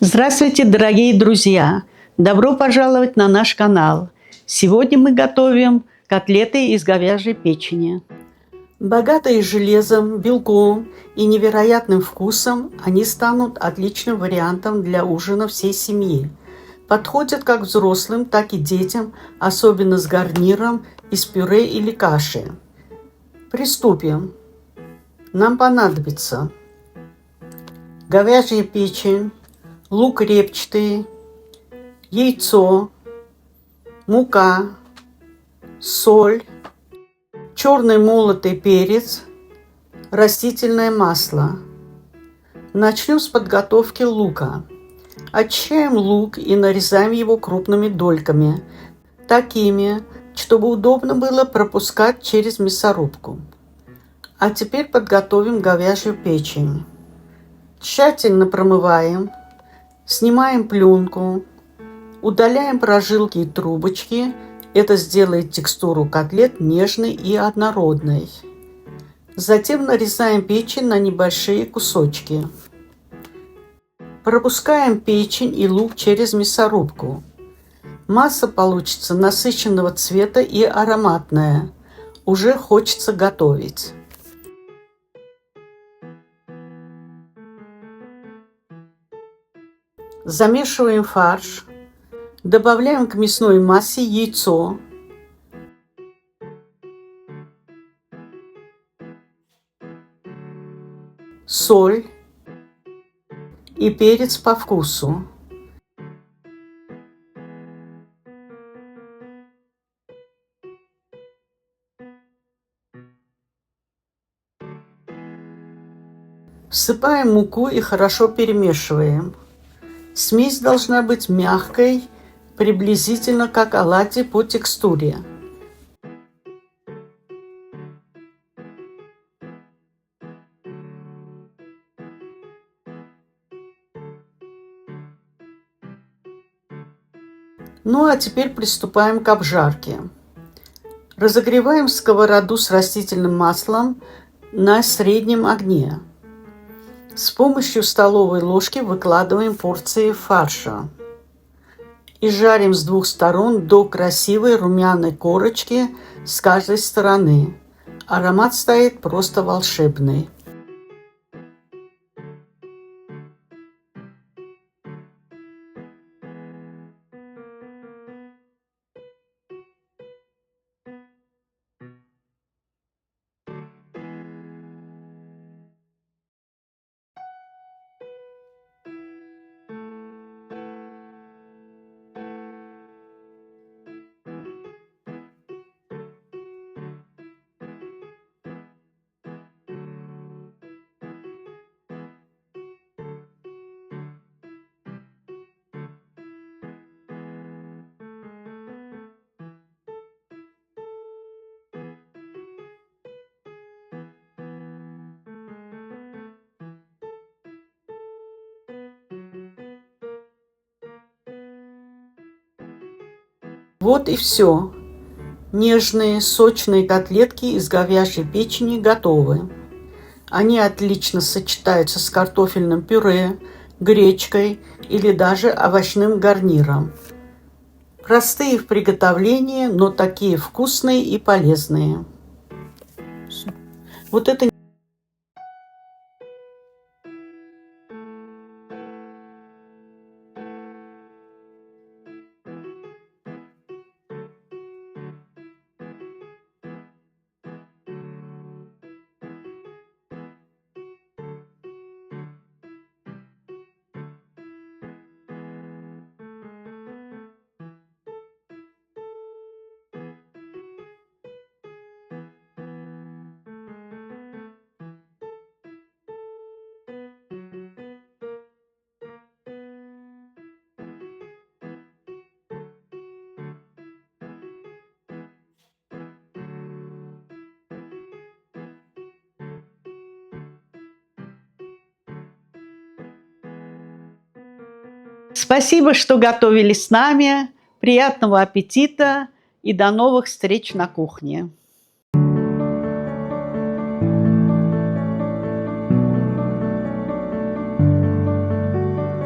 Здравствуйте, дорогие друзья! Добро пожаловать на наш канал. Сегодня мы готовим котлеты из говяжьей печени. Богатые железом, белком и невероятным вкусом, они станут отличным вариантом для ужина всей семьи. Подходят как взрослым, так и детям, особенно с гарниром из пюре или каши. Приступим. Нам понадобится говяжья печень, лук репчатый, яйцо, мука, соль, черный молотый перец, растительное масло. Начнем с подготовки лука. Очищаем лук и нарезаем его крупными дольками, такими, чтобы удобно было пропускать через мясорубку. А теперь подготовим говяжью печень. Тщательно промываем, снимаем пленку, удаляем прожилки и трубочки. Это сделает текстуру котлет нежной и однородной. Затем нарезаем печень на небольшие кусочки. Пропускаем печень и лук через мясорубку. Масса получится насыщенного цвета и ароматная. Уже хочется готовить. Замешиваем фарш. Добавляем к мясной массе яйцо, соль и перец по вкусу. Всыпаем муку и хорошо перемешиваем. Смесь должна быть мягкой, приблизительно как оладьи по текстуре. Ну а теперь приступаем к обжарке. Разогреваем сковороду с растительным маслом на среднем огне. С помощью столовой ложки выкладываем порции фарша и жарим с двух сторон до красивой румяной корочки с каждой стороны. Аромат стоит просто волшебный. Вот и все. Нежные, сочные котлетки из говяжьей печени готовы. Они отлично сочетаются с картофельным пюре, гречкой или даже овощным гарниром. Простые в приготовлении, но такие вкусные и полезные. Вот это Спасибо, что готовили с нами. Приятного аппетита и до новых встреч на кухне.